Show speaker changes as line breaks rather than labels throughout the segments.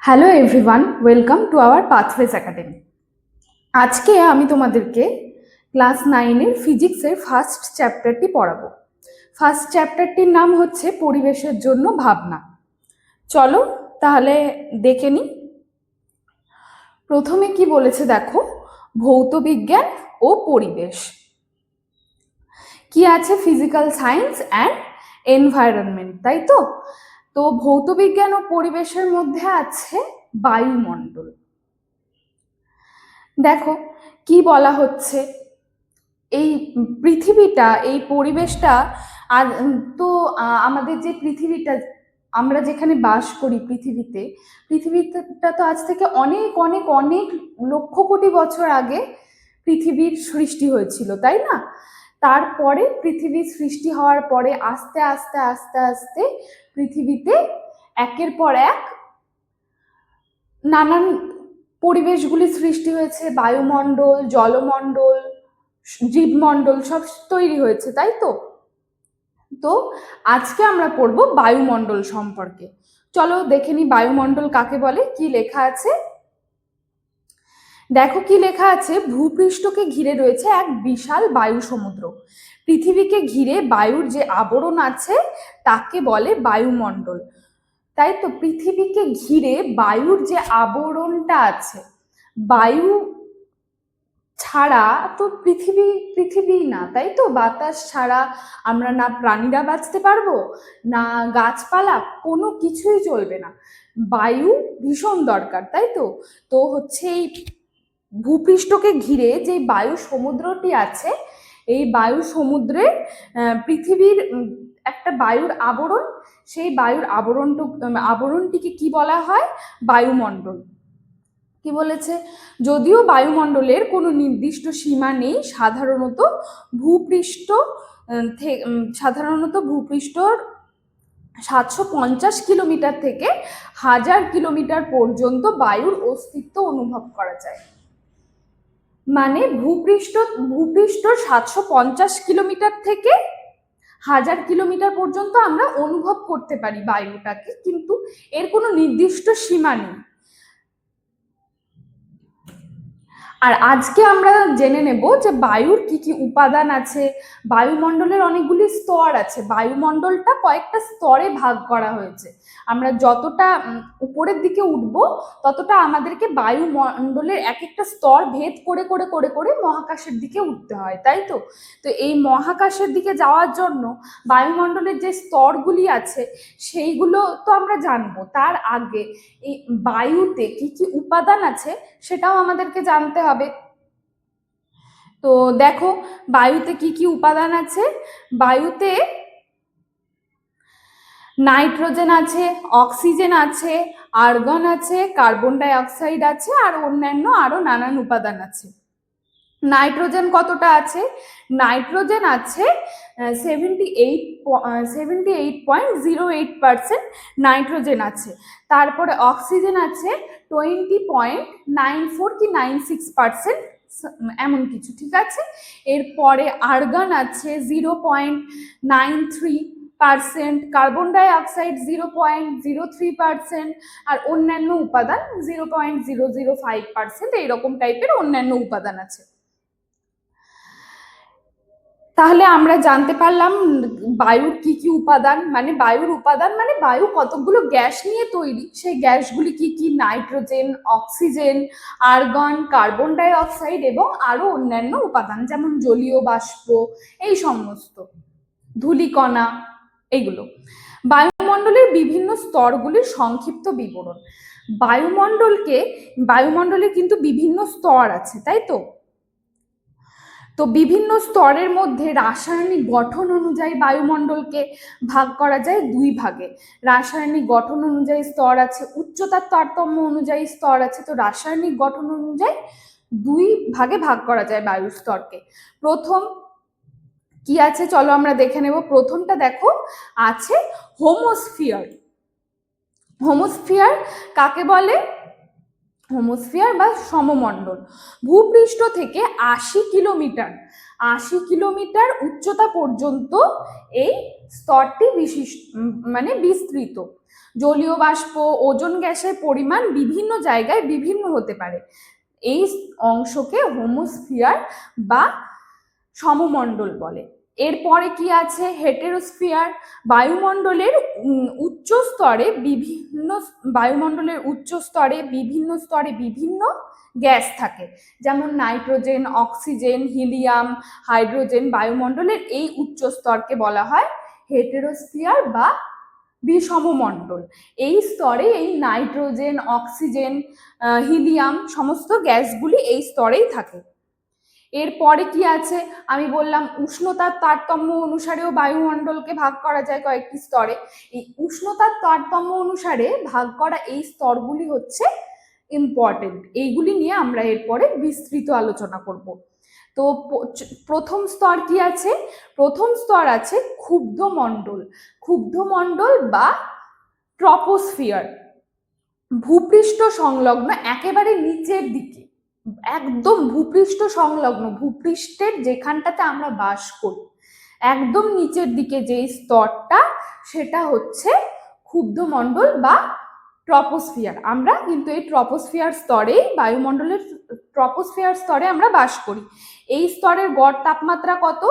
Hello everyone, welcome to our pathways academy. আজকে আমি তোমাদেরকে ক্লাস 9-এর ফিজিক্সের ফার্স্ট চ্যাপ্টারটি পড়াবো। ফার্স্ট চ্যাপ্টারটির নাম হচ্ছে পরিবেশের জন্য ভাবনা। চলো তাহলে দেখে নিই। প্রথমে কি বলেছে দেখো, ভৌত বিজ্ঞান ও পরিবেশ। কি আছে? ফিজিক্যাল সায়েন্স অ্যান্ড এনভায়রনমেন্ট, তাই তো? তো ভৌত বিজ্ঞান ও পরিবেশের মধ্যে আছে বায়ুমণ্ডল। দেখো কি বলা হচ্ছে, এই পৃথিবীটা, এই পরিবেশটা, আর আমাদের যে পৃথিবীটা, আমরা যেখানে বাস করি পৃথিবীটা তো আজ থেকে অনেক অনেক অনেক লক্ষ কোটি বছর আগে পৃথিবীর সৃষ্টি হয়েছিল, তাই না? তারপরে পৃথিবীর সৃষ্টি হওয়ার পরে আস্তে আস্তে আস্তে আস্তে পৃথিবীতে একের পর এক নানান পরিবেশগুলি সৃষ্টি হয়েছে। বায়ুমণ্ডল, জলমণ্ডল, জীবমণ্ডল সব তৈরি হয়েছে, তাই তো? তো আজকে আমরা পড়বো বায়ুমণ্ডল সম্পর্কে। চলো দেখে নি বায়ুমণ্ডল কাকে বলে। কি লেখা আছে দেখো, কি লেখা আছে, ভূপৃষ্ঠকে ঘিরে রয়েছে এক বিশাল বায়ু সমুদ্র। পৃথিবীকে ঘিরে বায়ুর যে আবরণ আছে তাকে বলে বায়ুমণ্ডল, তাই তো? পৃথিবীকে ঘিরে বায়ুর যে আবরণটা আছে, বায়ু ছাড়া তো পৃথিবী না, তাই তো? বাতাস ছাড়া আমরা না প্রাণীরা বাঁচতে পারবো, না গাছপালা, কোনো কিছুই চলবে না। বায়ু ভীষণ দরকার, তাই তো? তো হচ্ছে এই ভূপৃষ্ঠকে ঘিরে যে বায়ু সমুদ্রটি আছে, এই বায়ু সমুদ্রে পৃথিবীর একটা বায়ুর আবরণ, সেই বায়ুর আবরণটিকে কি বলা হয়? বায়ুমণ্ডল। কি বলেছে? যদিও বায়ুমণ্ডলের কোনো নির্দিষ্ট সীমা নেই, সাধারণত ভূপৃষ্ঠর 750 কিলোমিটার থেকে 1000 কিলোমিটার পর্যন্ত বায়ুর অস্তিত্ব অনুভব করা যায়। মানে ভূপৃষ্ঠ 750 কিলোমিটার থেকে 1000 কিলোমিটার পর্যন্ত আমরা অনুভব করতে পারি বায়ুটাকে, কিন্তু এর কোনো নির্দিষ্ট সীমা নেই। আর আজকে আমরা জেনে নেব যে বায়ুর কি কি উপাদান আছে। বায়ুমণ্ডলের অনেকগুলি স্তর আছে, বায়ুমণ্ডলটা কয়েকটা স্তরে ভাগ করা হয়েছে। আমরা যতটা উপরের দিকে উঠব ততটা আমাদেরকে বায়ুমণ্ডলের এক একটা স্তর ভেদ করে করে করে করে মহাকাশের দিকে উঠতে হয়, তাই তো? তো এই মহাকাশের দিকে যাওয়ার জন্য বায়ুমণ্ডলের যে স্তরগুলি আছে সেইগুলো তো আমরা জানবো। তার আগে এই বায়ুতে কি কি উপাদান আছে সেটাও আমাদেরকে জানতে হবে। তো দেখো বায়ুতে কি কি উপাদান আছে। বায়ুতে নাইট্রোজেন আছে, অক্সিজেন আছে, আর্গন আছে, কার্বন ডাই অক্সাইড আছে, আর অন্যান্য আরো নানান উপাদান আছে। নাইট্রোজেন কতটা আছে? নাইট্রোজেন আছে 78.08% নাইট্রোজেন আছে। তারপরে অক্সিজেন আছে 20.94 কি 96%, এমন কিছু, ঠিক আছে? এরপরে আর্গন আছে 0.93%, কার্বন ডাই অক্সাইড 0.03%, আর অন্যান্য উপাদান 0.005%, এইরকম টাইপের অন্যান্য উপাদান আছে। তাহলে আমরা জানতে পারলাম বায়ুর কি কি উপাদান। মানে বায়ু কতগুলো গ্যাস নিয়ে তৈরি, সেই গ্যাসগুলি কি কি? Nitrogen, oxygen, argon, carbon die oxide এবং আরো অন্যান্য উপাদান, যেমন জলীয় বাষ্প, এই সমস্ত, ধূলিকণা, এগুলো। বায়ুমণ্ডলের বিভিন্ন স্তরগুলির সংক্ষিপ্ত বিবরণ। বায়ুমণ্ডলে কিন্তু বিভিন্ন স্তর আছে, তাই তো? তো বিভিন্ন স্তরের মধ্যে রাসায়নিক গঠন অনুযায়ী বায়ুমণ্ডলকে ভাগ করা যায় দুই ভাগে। রাসায়নিক গঠন অনুযায়ী স্তর আছে, উচ্চতার তারতম্য অনুযায়ী স্তর আছে। তো রাসায়নিক গঠন অনুযায়ী দুই ভাগে ভাগ করা যায় বায়ু স্তরকে। প্রথম কি আছে চলো আমরা দেখে নেব। প্রথমটা দেখো আছে হোমোস্ফিয়ার। হোমোস্ফিয়ার কাকে বলে? হোমোস্ফিয়ার বা সমমণ্ডল। ভূপৃষ্ঠ থেকে 80 কিলোমিটার উচ্চতা পর্যন্ত এই স্তরটি বিস্তৃত। জলীয় বাষ্প, ওজোন গ্যাসের পরিমাণ বিভিন্ন জায়গায় বিভিন্ন হতে পারে। এই অংশকে হোমোস্ফিয়ার বা সমমণ্ডল বলে। এরপরে কি আছে? হেটেরোস্ফিয়ার। বায়ুমণ্ডলের উচ্চ স্তরে বিভিন্ন গ্যাস থাকে, যেমন নাইট্রোজেন, অক্সিজেন, হিলিয়াম, হাইড্রোজেন। বায়ুমণ্ডলের এই উচ্চ স্তরকে বলা হয় হেটেরোস্ফিয়ার বা বিষমমণ্ডল। এই স্তরে এই নাইট্রোজেন, অক্সিজেন, হিলিয়াম সমস্ত গ্যাসগুলি এই স্তরেই থাকে। এরপরে কি আছে? আমি বললাম উষ্ণতার তারতম্য অনুসারেও বায়ুমণ্ডলকে ভাগ করা যায় কয়েকটি স্তরে। এই উষ্ণতার তারতম্য অনুসারে ভাগ করা এই স্তরগুলি হচ্ছে ইম্পর্টেন্ট। এইগুলি নিয়ে আমরা এরপরে বিস্তৃত আলোচনা করব। তো প্রথম স্তর কি আছে? প্রথম স্তর আছে ক্ষুব্ধমণ্ডল বা ট্রপোস্ফিয়ার। ভূপৃষ্ঠ সংলগ্ন একেবারে নিচের দিকে, একদম ভূপৃষ্ঠ সংলগ্ন, ভূপৃষ্ঠের যেখানটাতে আমরা বাস করি একদম নিচের দিকে যে স্তরটা, সেটা হচ্ছে ক্ষুব্ধমণ্ডল বা ট্রপোস্ফিয়ার। আমরা কিন্তু এই ট্রপোস্ফিয়ার স্তরে, বায়ুমণ্ডলের ট্রপোস্ফিয়ার স্তরে আমরা বাস করি। এই স্তরের গড় তাপমাত্রা কত?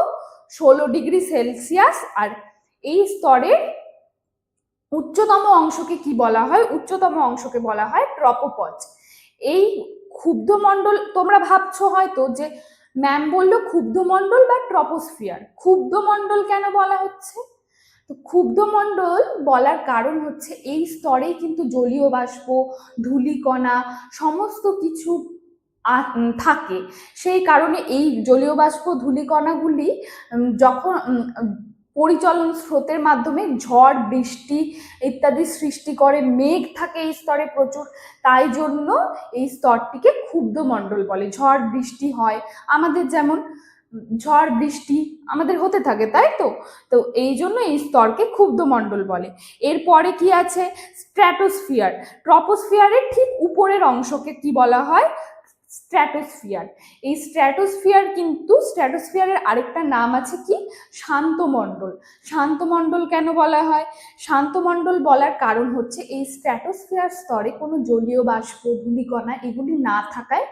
16 ডিগ্রি সেলসিয়াস। আর এই স্তরের উচ্চতম অংশকে কি বলা হয়? উচ্চতম অংশকে বলা হয় ট্রপোপজ। এই ক্ষুব্ধমণ্ডল, তোমরা ভাবছো হয়তো যে ম্যাম বললো ক্ষুব্ধমণ্ডল বা ট্রপোস্ফিয়ার, ক্ষুব্ধমণ্ডল কেন বলা হচ্ছে? তো ক্ষুব্ধমণ্ডল বলার কারণ হচ্ছে এই স্তরেই কিন্তু জলীয় বাষ্প, ধূলিকণা সমস্ত কিছু থাকে। সেই কারণে এই জলীয় বাষ্প, ধূলিকণাগুলি যখন পরিচলন স্রোতের মাধ্যমে ঝড়, বৃষ্টি ইত্যাদি সৃষ্টি করে। মেঘ থাকে এই স্তরে প্রচুর, তাই জন্য এই স্তরটিকে ক্ষুব্ধমণ্ডল বলে। ঝড় বৃষ্টি হয় আমাদের, যেমন ঝড় বৃষ্টি আমাদের হতে থাকে, তাই তো? তো এই জন্য এই স্তরকে ক্ষুব্ধমণ্ডল বলে। এরপরে কি আছে? স্ট্র্যাটোস্ফিয়ার। ট্রপোস্ফিয়ারের ঠিক উপরের অংশকে কি বলা হয়? স্ট্র্যাটোস্ফিয়ার। এই স্ট্র্যাটোস্ফিয়ারের আরেকটা নাম আছে কি? শান্তমণ্ডল। শান্তমণ্ডল কেন বলা হয়? শান্তমণ্ডল বলার কারণ হচ্ছে এই স্ট্র্যাটোস্ফিয়ার স্তরে কোনো জলীয় বাষ্প, ধূলিকণা এগুলি না থাকায়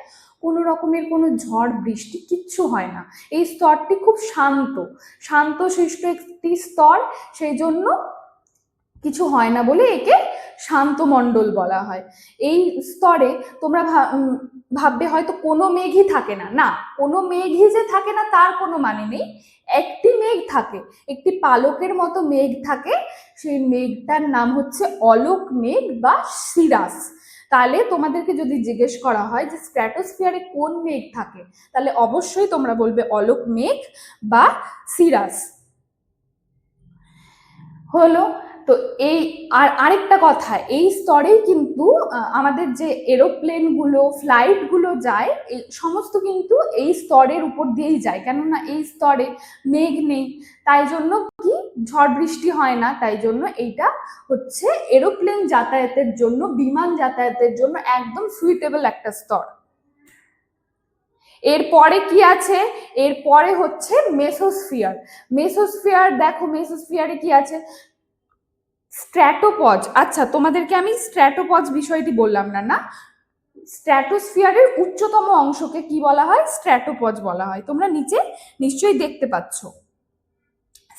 কোনো রকমের কোনো ঝড় বৃষ্টি কিচ্ছু হয় না। এই স্তরটি খুব শান্তশিষ্ট একটি স্তর, সেই জন্য কিছু হয় না বলে একে শান্তমণ্ডল বলা হয়। এই স্তরে তোমরা ভাববে হয়তো কোনো মেঘই থাকে না। না, কোনো মেঘই যে থাকে না তার কোনো মানে নেই। একটি মেঘ থাকে, একটি পালকের মতো মেঘ থাকে। সেই মেঘটার নাম হচ্ছে অলোক মেঘ বা সিরাস। তাহলে তোমাদেরকে যদি জিজ্ঞেস করা হয় যে স্ট্র্যাটোস্ফিয়ারে কোন মেঘ থাকে, তাহলে অবশ্যই তোমরা বলবে অলোক মেঘ বা সিরাস। হলো। তো এই আরেকটা কথা, এই স্তরেই কিন্তু আমাদের যে এরোপ্লেনগুলো, ফ্লাইটগুলো যায়, এই সমস্ত কিন্তু এই স্তরের উপর দিয়েই যায়। কেননা এই স্তরে মেঘ নেই, তাই জন্য কি ঝড় বৃষ্টি হয় না। তাই জন্য এইটা হচ্ছে এরোপ্লেন যাতায়াতের জন্য, বিমান যাতায়াতের জন্য একদম সুইটেবল একটা স্তর। এরপরে কি আছে? এরপরে হচ্ছে মেসোস্ফিয়ার। মেসোস্ফিয়ার দেখো, মেসোস্ফিয়ারে কি আছে? স্ট্র্যাটোপজ। আচ্ছা, তোমাদেরকে আমি স্ট্র্যাটোপজ বিষয়টি বললাম না। না, স্ট্র্যাটোস্ফিয়ারের উচ্চতম অংশকে কি বলা হয়? স্ট্র্যাটোপজ বলা হয়। তোমরা নিচে নিশ্চয়ই দেখতে পাচ্ছ,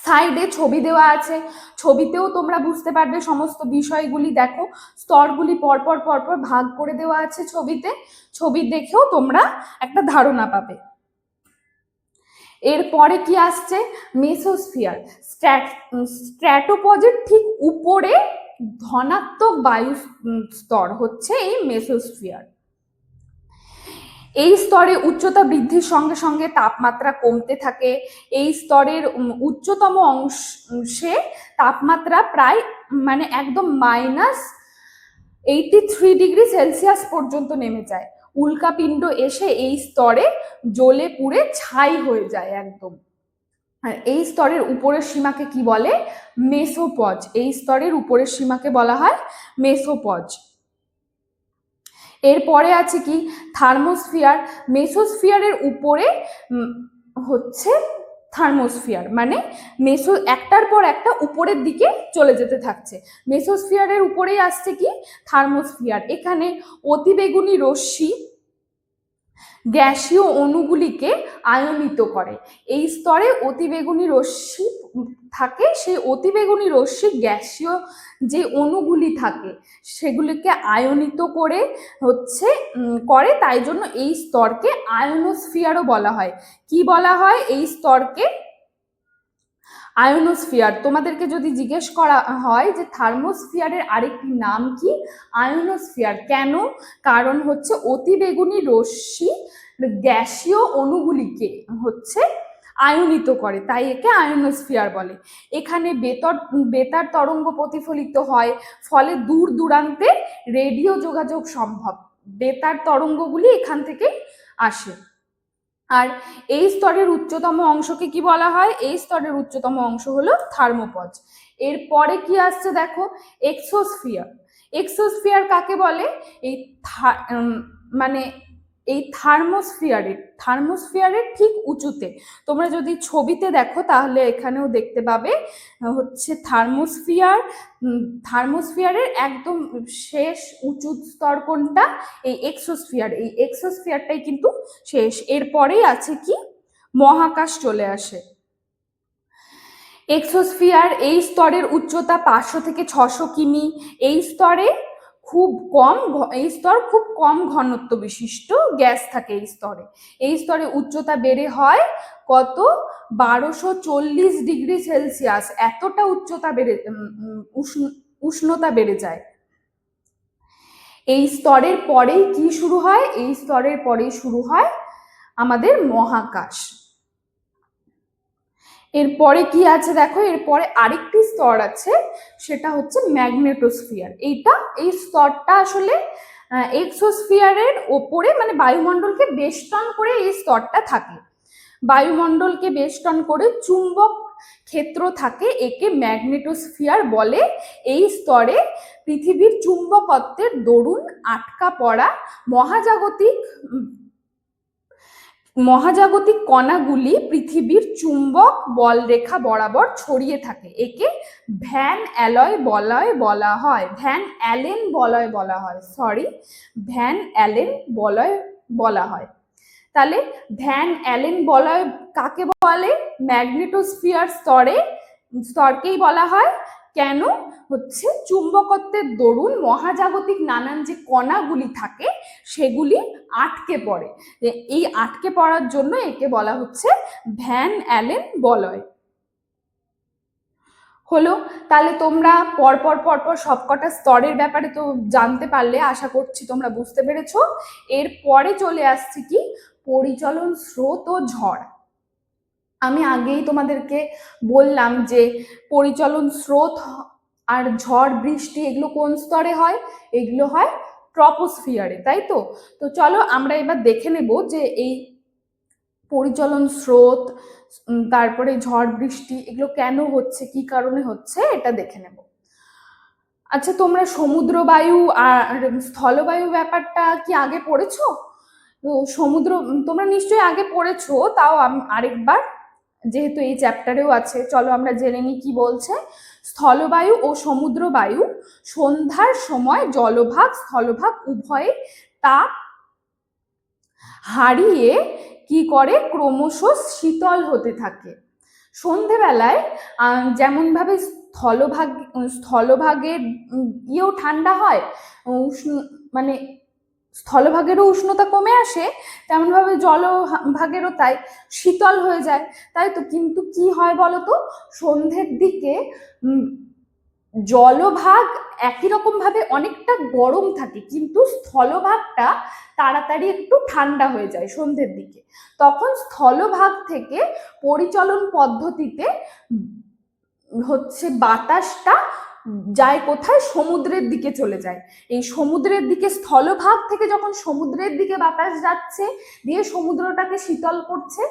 সাইডে ছবি দেওয়া আছে। ছবিতেও তোমরা বুঝতে পারবে সমস্ত বিষয়গুলি। দেখো, স্তরগুলি পরপর পরপর ভাগ করে দেওয়া আছে ছবিতে। ছবি দেখেও তোমরা একটা ধারণা পাবে। এরপরে কি আসছে? মেসোস্ফিয়ার। স্ট্র্যাটোপজের ঠিক উপরে ধনাত্মক বায়ু স্তর হচ্ছে এই মেসোস্ফিয়ার। এই স্তরে উচ্চতা বৃদ্ধির সঙ্গে সঙ্গে তাপমাত্রা কমতে থাকে। এই স্তরের উচ্চতম অংশে তাপমাত্রা প্রায় একদম -83 ডিগ্রি সেলসিয়াস পর্যন্ত নেমে যায়। উল্কাপিণ্ড এসে এই স্তরে জ্বলে পুড়ে ছাই হয়ে যায় একদম। আর এই স্তরের উপরের সীমাকে কি বলে? মেসোপজ। এই স্তরের উপরের সীমাকে বলা হয় মেসোপজ। এরপরে আছে কি থার্মোস্ফিয়ার। মেসোস্ফিয়ারের উপরে হচ্ছে থার্মোস্ফিয়ার, মানে একটার পর একটা উপরের দিকে চলে যেতে থাকছে। মেসোস্ফিয়ারের উপরেই আসছে কি থার্মোস্ফিয়ার। এখানে অতিবেগুনি রশ্মি গ্যাসীয় অণুগুলিকে আয়নিত করে। এই স্তরে অতিবেগুনি রশ্মি থাকে, সেই অতিবেগুনি রশ্মি গ্যাসীয় যে অণুগুলি থাকে সেগুলিকে আয়নিত করে করে, তাই জন্য এই স্তরকে আয়নোস্ফিয়ারও বলা হয়। কি বলা হয় এই স্তরকে? আয়নোস্ফিয়ার। তোমাদেরকে যদি জিজ্ঞেস করা হয় যে থার্মোস্ফিয়ারের আরেকটি নাম কি, আয়নোস্ফিয়ার। কেন? কারণ হচ্ছে অতিবেগুনি রশ্মি গ্যাসীয় অণুগুলিকে আয়নিত করে, তাই একে আয়নোস্ফিয়ার বলে। এখানে বেতার তরঙ্গ প্রতিফলিত হয়, ফলে দূর দূরান্তে রেডিও যোগাযোগ সম্ভব। বেতার তরঙ্গগুলি এখান থেকে আসে। আর এই স্তরের উচ্চতম অংশকে কি বলা হয়? এই স্তরের উচ্চতম অংশ হলো থার্মোপজ। এরপরে কি আসছে দেখো, এক্সোস্ফিয়ার। এক্সোস্ফিয়ার কাকে বলে? এই মানে এই থার্মোস্ফিয়ারের ঠিক উঁচুতে, তোমরা যদি ছবিতে দেখো তাহলে এখানেও দেখতে পাবে থার্মোস্ফিয়ারের একদম শেষ উঁচু স্তর কোনটা? এই এক্সোস্ফিয়ার। এই এক্সোস্ফিয়ারটাই কিন্তু শেষ। এরপরেই আছে কি মহাকাশ চলে আসে। এক্সোস্ফিয়ার এই স্তরের উচ্চতা 500 থেকে 600 কিমি। এই স্তর খুব কম ঘনত্ব বিশিষ্ট গ্যাস থাকে এই স্তরে। এই স্তরে উচ্চতা বেড়ে হয় কত? 1240 ডিগ্রি সেলসিয়াস। এতটা উচ্চতা উষ্ণতা বেড়ে যায়। এই স্তরের পরেই কি শুরু হয়? এই স্তরের পরেই শুরু হয় আমাদের মহাকাশ। এরপরে কি আছে দেখো, এরপরে আরেকটি স্তর আছে, সেটা হচ্ছে ম্যাগনেটোস্ফিয়ার। এই স্তরটা আসলে এক্সোস্ফিয়ারের ওপরে, মানে বায়ুমণ্ডলকে বেষ্টন করে এই স্তরটা থাকে। বায়ুমণ্ডলকে বেষ্টন করে চুম্বক ক্ষেত্র থাকে, একে ম্যাগনেটোস্ফিয়ার বলে। এই স্তরে পৃথিবীর চুম্বকত্বের দরুন আটকা পড়া মহাজাগতিক কণাগুলি পৃথিবীর চুম্বক বলরেখা বরাবর ছড়িয়ে থাকে। একে ভ্যান অ্যালেন বলয় বলা হয়। তাহলে ভ্যান অ্যালেন বলয় কাকে বলে? ম্যাগনেটোস্ফিয়ার স্তরকেই বলা হয়। কেন? চুম্বকত্বের দরুন মহাজাগতিক নানান যে কণাগুলি থাকে সেগুলি আটকে পড়ে। এই আটকে পড়ার জন্য একে বলা হচ্ছে ভ্যান অ্যালেন বলয়। হলো। তাহলে তোমরা পরপর সবকটা স্তরের ব্যাপারে তো জানতে পারলে, আশা করছি তোমরা বুঝতে পেরেছো। এরপরে চলে আসছে কি পরিচলন স্রোত ও ঝড়। আমি আগেই তোমাদেরকে বললাম যে পরিচলন স্রোত আর ঝড় বৃষ্টি এগুলো কোন স্তরে হয়? এগুলো হয় ট্রপোস্ফিয়ারে, তাই তো? তো চলো আমরা এবার দেখে নেব যে এই পরিচলন স্রোত, তারপরে ঝড় বৃষ্টি এগুলো কেন হচ্ছে, কি কারণে হচ্ছে, এটা দেখে নেব। আচ্ছা, তোমরা সমুদ্র বায়ু আর স্থলবায়ু ব্যাপারটা কি আগে পড়েছো? তো তোমরা নিশ্চয়ই আগে পড়েছো, তাও আমি আরেকবার, যেহেতু এই চ্যাপ্টারেও আছে, চলো আমরা জেনে নিই কি বলছে। স্থলবায়ু ও সমুদ্র বায়ু সন্ধ্যার সময় জলভাগ স্থলভাগ উভয়ে তাপ হারিয়ে কি করে? ক্রমশ শীতল হতে থাকে। সন্ধেবেলায় যেমন ভাবে স্থলভাগের ইয়েও ঠান্ডা হয়, মানে স্থলভাগেরও উষ্ণতা কমে আসে, তেমন ভাবে জলভাগেরও তাই শীতল হয়ে যায়, তাই তো। কিন্তু কি হয় বলতো, সন্ধ্যের দিকে জলভাগ একই রকম ভাবে অনেকটা গরম থাকে, কিন্তু স্থলভাগটা তাড়াতাড়ি একটু ঠান্ডা হয়ে যায় সন্ধ্যের দিকে। তখন স্থলভাগ থেকে পরিচলন পদ্ধতিতে বাতাসটা যায় কোথায়? সমুদ্রের দিকে চলে যায়। এই সমুদ্রের দিকে, স্থলভাগ থেকে যখন সমুদ্রের দিকে বাতাস যাচ্ছে, দিয়ে সমুদ্রটাকে শীতল করছে,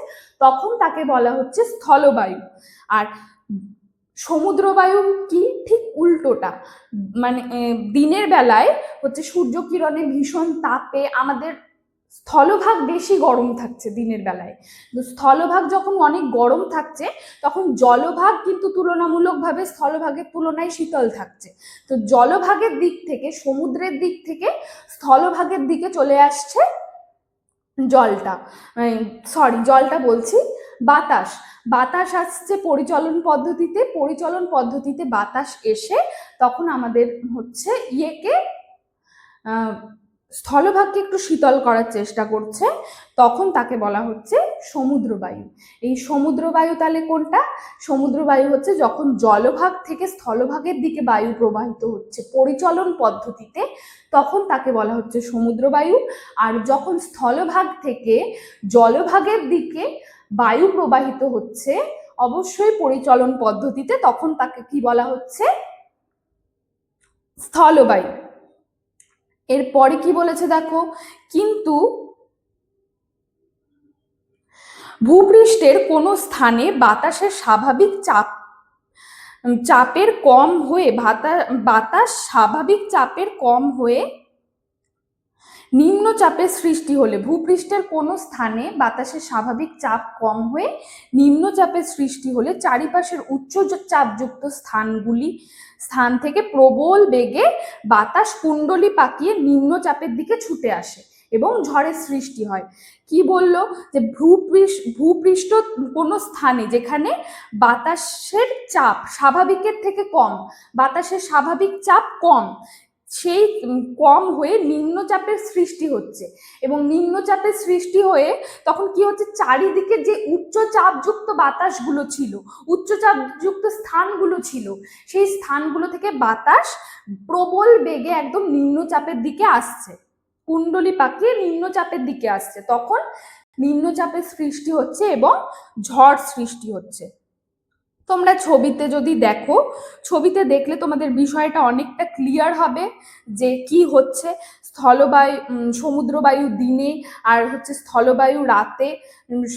তখন তাকে বলা হচ্ছে স্থলবায়ু। আর সমুদ্রবায়ু কি ঠিক উল্টোটা, মানে দিনের বেলায় হচ্ছে সূর্য কিরণে ভীষণ তাপে আমাদের স্থলভাগ বেশি গরম থাকছে দিনের বেলায়। তো স্থলভাগ যখন অনেক গরম থাকছে তখন জলভাগ কিন্তু তুলনামূলকভাবে স্থলভাগের তুলনায় শীতল থাকছে। তো জলভাগের দিক থেকে, সমুদ্রের দিক থেকে স্থলভাগের দিকে চলে আসছে জলটা, জলটা বলছি, বাতাস। বাতাস আসছে পরিচলন পদ্ধতিতে বাতাস এসে তখন আমাদের হচ্ছে স্থলভাগকে একটু শীতল করার চেষ্টা করছে, তখন তাকে বলা হচ্ছে সমুদ্রবায়ু। এই সমুদ্রবায়ু তাহলে কোনটা? সমুদ্রবায়ু হচ্ছে যখন জলভাগ থেকে স্থলভাগের দিকে বায়ু প্রবাহিত হচ্ছে পরিচলন পদ্ধতিতে, তখন তাকে বলা হচ্ছে সমুদ্রবায়ু। আর যখন স্থলভাগ থেকে জলভাগের দিকে বায়ু প্রবাহিত হচ্ছে অবশ্যই পরিচলন পদ্ধতিতে, তখন তাকে কি বলা হচ্ছে? স্থলবায়ু। এরপরে কি বলেছে দেখো, কিন্তু ভূপৃষ্ঠের কোনো স্থানে বাতাসের স্বাভাবিক চাপের কম হয়ে বাতাস স্বাভাবিক চাপের কম হয়ে নিম্নচাপের সৃষ্টি হলে, ভূপৃষ্ঠের কোনো স্থানে বাতাসের স্বাভাবিক চাপ কম হয়ে নিম্নচাপের সৃষ্টি হলে চারিপাশের উচ্চ চাপযুক্ত স্থান থেকে প্রবল বেগে বাতাস কুণ্ডলী পাকিয়ে নিম্নচাপের দিকে ছুটে আসে এবং ঝড়ের সৃষ্টি হয়। কি বললো? যে ভূপৃষ্ঠ কোনো স্থানে যেখানে বাতাসের চাপ স্বাভাবিকের থেকে কম, বাতাসের স্বাভাবিক চাপ কম, সেই কম হয়ে নিম্নচাপের সৃষ্টি হচ্ছে, এবং নিম্নচাপের সৃষ্টি হয়ে তখন কি হচ্ছে, চারিদিকে যে উচ্চ চাপযুক্ত বাতাসগুলো ছিল, উচ্চ চাপযুক্ত স্থানগুলো ছিল, সেই স্থানগুলো থেকে বাতাস প্রবল বেগে একদম নিম্নচাপের দিকে আসছে, কুণ্ডলী পাকিয়ে নিম্নচাপের দিকে আসছে, তখন নিম্নচাপের সৃষ্টি হচ্ছে এবং ঝড় সৃষ্টি হচ্ছে। তোমরা ছবিতে যদি দেখো, ছবিতে দেখলে তোমাদের বিষয়টা অনেকটা ক্লিয়ার হবে যে কি হচ্ছে। সমুদ্রবায়ু দিনে আর হচ্ছে স্থলবায়ু রাতে,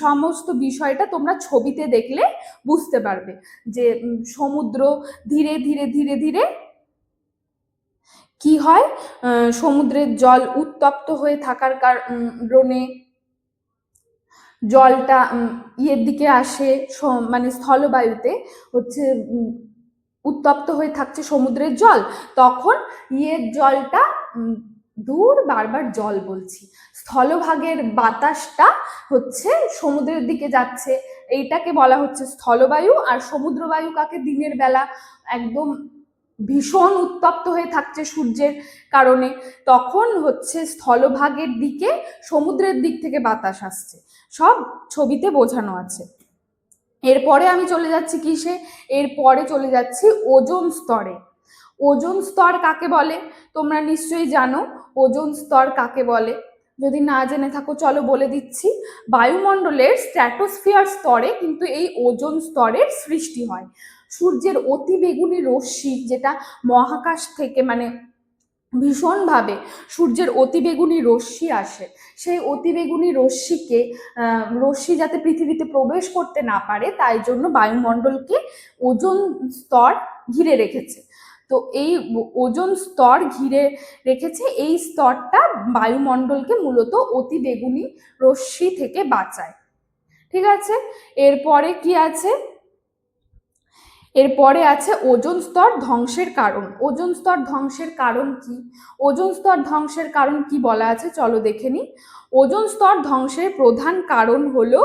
সমস্ত বিষয়টা তোমরা ছবিতে দেখলে বুঝতে পারবে যে সমুদ্র ধীরে ধীরে ধীরে ধীরে কি হয়, সমুদ্রের জল উত্তপ্ত হয়ে থাকার কারণে জলটা ইয়ের দিকে আসে, মানে স্থলবায়ুতে হচ্ছে উত্তপ্ত হয়ে থাকছে সমুদ্রের জল, তখন জলটা বারবার জল বলছি, স্থলভাগের বাতাসটা হচ্ছে সমুদ্রের দিকে যাচ্ছে, এইটাকে বলা হচ্ছে স্থলবায়ু। আর সমুদ্রবায়ু কাকে? দিনের বেলা একদম ভীষণ উত্তপ্ত হয়ে থাকছে সূর্যের কারণে, তখন হচ্ছে স্থলভাগের দিকে সমুদ্রের দিক থেকে বাতাস আসছে, সব ছবিতে বোঝানো আছে। এরপরে আমি চলে যাচ্ছি কিসে? এরপরে চলে যাচ্ছি ওজোন স্তরে। ওজোন স্তর কাকে বলে তোমরা নিশ্চয়ই জানো। ওজোন স্তর কাকে বলে? যদি না জেনে থাকো চলো বলে দিচ্ছি। বায়ুমণ্ডলের স্ট্র্যাটোস্ফিয়ার স্তরে কিন্তু এই ওজোন স্তরের সৃষ্টি হয়। সূর্যের অতিবেগুনি রশ্মি যেটা মহাকাশ থেকে, মানে ভীষণভাবে সূর্যের অতিবেগুনি রশ্মি আসে, সেই অতিবেগুনি রশ্মি যাতে পৃথিবীতে প্রবেশ করতে না পারে তাই জন্য বায়ুমণ্ডলকে ওজোন স্তর ঘিরে রেখেছে। তো এই ওজোন স্তর ঘিরে রেখেছে, এই স্তরটা বায়ুমণ্ডলকে মূলত অতিবেগুনি রশ্মি থেকে বাঁচায়। ঠিক আছে, এরপরে কি আছে? এরপরে আছে ওজোন স্তর ধ্বংসের কারণ। ওজোন স্তর ধ্বংসের কারণ কি? ওজোন স্তর ধ্বংসের কারণ কি বলা আছে চলো দেখে নি। ওজোন স্তর ধ্বংসের প্রধান কারণ হলো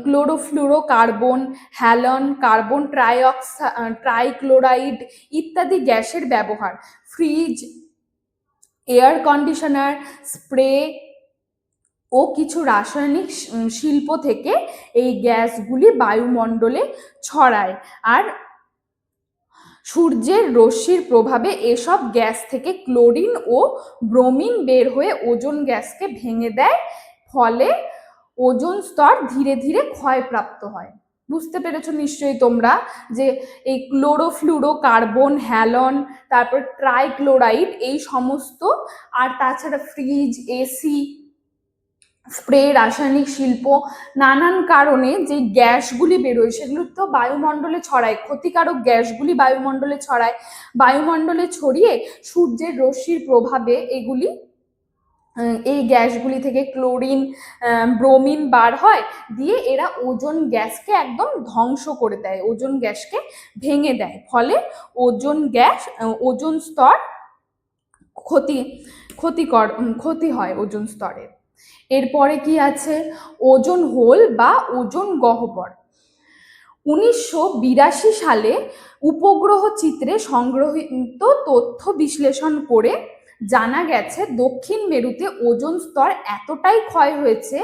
ক্লোরোফ্লুরোকার্বন, হ্যালন, কার্বন ট্রাইক্লোরাইড ইত্যাদি গ্যাসের ব্যবহার। ফ্রিজ, এয়ার কন্ডিশনার, স্প্রে ও কিছু রাসায়নিক শিল্প থেকে এই গ্যাসগুলি বায়ুমণ্ডলে ছড়ায়, আর সূর্যের রশ্মির প্রভাবে এসব গ্যাস থেকে ক্লোরিন ও ব্রোমিন বের হয়ে ওজোন গ্যাসকে ভেঙে দেয়, ফলে ওজোন স্তর ধীরে ধীরে ক্ষয়প্রাপ্ত হয়। বুঝতে পেরেছো নিশ্চয়ই তোমরা যে এই ক্লোরোফ্লুরোকার্বন, হ্যালন, তারপর ট্রাইক্লোরাইড, এই সমস্ত, আর তাছাড়া ফ্রিজ, এসি, স্প্রে, রাসায়নিক শিল্প, নানান কারণে যে গ্যাসগুলি বেরোয় সেগুলো তো বায়ুমণ্ডলে ছড়ায়, ক্ষতিকারক গ্যাসগুলি বায়ুমণ্ডলে ছড়ায়, বায়ুমণ্ডলে ছড়িয়ে সূর্যের রশ্মির প্রভাবে এগুলি এই গ্যাসগুলি থেকে ক্লোরিন, ব্রোমিন বার হয়, দিয়ে এরা ওজোন গ্যাসকে একদম ধ্বংস করে দেয়, ওজোন গ্যাসকে ভেঙে দেয়, ফলে ওজোন গ্যাস, ওজোন স্তর ক্ষতি হয় ওজোন স্তরের। এরপরে কি আছে, ওজোন হোল বা ওজোন গহ্বর। 1982 সালে উপগ্রহ চিত্রে সংগ্রহিত তথ্য বিশ্লেষণ করে জানা গেছে দক্ষিণ মেরুতে ওজোন স্তর এতটাই ক্ষয় হয়েছে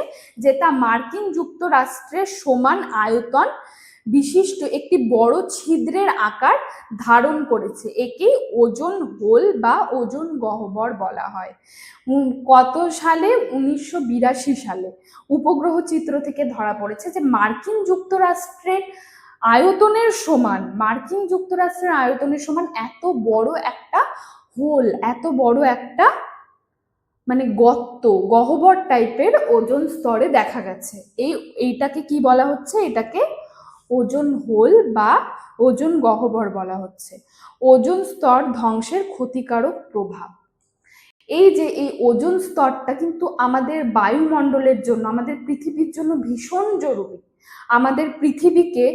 যে তা মার্কিন যুক্তরাষ্ট্রের সমান আয়তন বিশিষ্ট একটি বড় ছিদ্রের আকার ধারণ করেছে। একেই ওজোন হোল বা ওজোন গহ্বর বলা হয়। কত সালে? 1982 সালে উপগ্রহ চিত্র থেকে ধরা পড়েছে যে মার্কিন যুক্তরাষ্ট্রের আয়তনের সমান, মার্কিন যুক্তরাষ্ট্রের আয়তনের সমান এত বড় একটা হোল, এত বড় একটা মানে গর্ত, গহ্বর টাইপের ওজোন স্তরে দেখা গেছে। এইটাকে কি বলা হচ্ছে? এটাকে ওজোন হোল বা ওজোন গহ্বর বলা হচ্ছে। ওজোন স্তর ধ্বংসের ক্ষতিকারক প্রভাব। এই যে এই ওজোন স্তরটা কিন্তু আমাদের বায়ুমণ্ডলের জন্য, আমাদের পৃথিবীর জন্য ভীষণ জরুরি। আমাদের পৃথিবীকে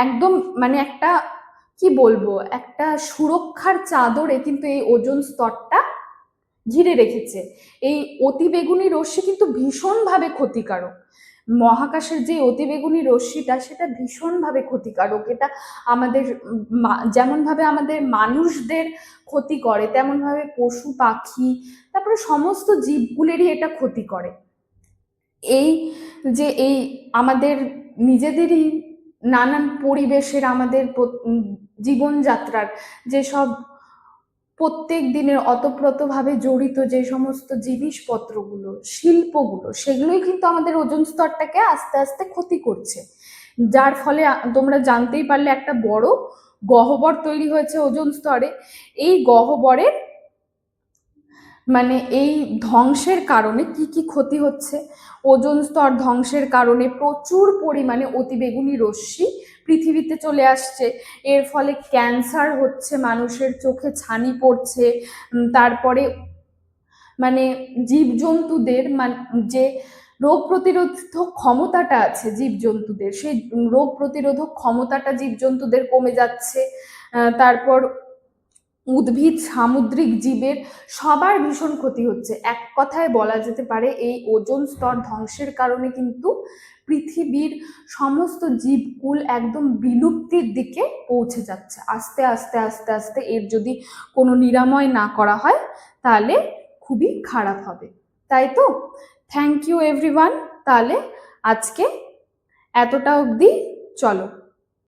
একদম মানে একটা কি বলবো, একটা সুরক্ষার চাদরে কিন্তু এই ওজোন স্তরটা ঘিরে রেখেছে। এই অতিবেগুনি রশ্মি কিন্তু ভীষণভাবে ক্ষতিকারক। মহাকাশের যে অতিবেগুনি রশ্মিটা সেটা ভীষণভাবে ক্ষতিকারক। এটা আমাদের যেমনভাবে আমাদের মানুষদের ক্ষতি করে, তেমনভাবে পশু পাখি, তারপরে সমস্ত জীবগুলোরই এটা ক্ষতি করে। এই যে এই আমাদের নিজেদেরই নানান পরিবেশের, আমাদের জীবনযাত্রার যেসব প্রত্যেক দিনের অতপ্রতভাবে জড়িত যে সমস্ত জিনিসপত্রগুলো, শিল্পগুলো, সেগুলোই কিন্তু আমাদের ওজোন স্তরটাকে আস্তে আস্তে ক্ষতি করছে, যার ফলে তোমরা জানতেই পারলে একটা বড় গহ্বর তৈরি হয়েছে ওজোন স্তরে। এই গহ্বরের মানে এই ধ্বংসের কারণে কি কি ক্ষতি হচ্ছে? ওজোন স্তর ধ্বংসের কারণে প্রচুর পরিমাণে অতিবেগুনি রশ্মি পৃথিবীতে চলে আসছে। এর ফলে ক্যান্সার হচ্ছে, মানুষের চোখে ছানি পড়ছে, তারপরে মানে জীবজন্তুদের যে রোগ প্রতিরোধক ক্ষমতাটা আছে জীবজন্তুদের, সেই রোগ প্রতিরোধক ক্ষমতাটা জীবজন্তুদের কমে যাচ্ছে। তারপর উদ্ভিদ, সামুদ্রিক জীবের সবার ভীষণ ক্ষতি হচ্ছে। এক কথায় বলা যেতে পারে এই ওজোন স্তর ধ্বংসের কারণে কিন্তু পৃথিবীর সমস্ত জীবকুল একদম বিলুপ্তির দিকে পৌঁছে যাচ্ছে। আস্তে আস্তে আস্তে আস্তে এর যদি কোনো নিরাময় না করা হয় তাহলে খুবই খারাপ হবে, তাই তো? Thank you everyone. তাহলে আজকে এতটা অবধি, চলো।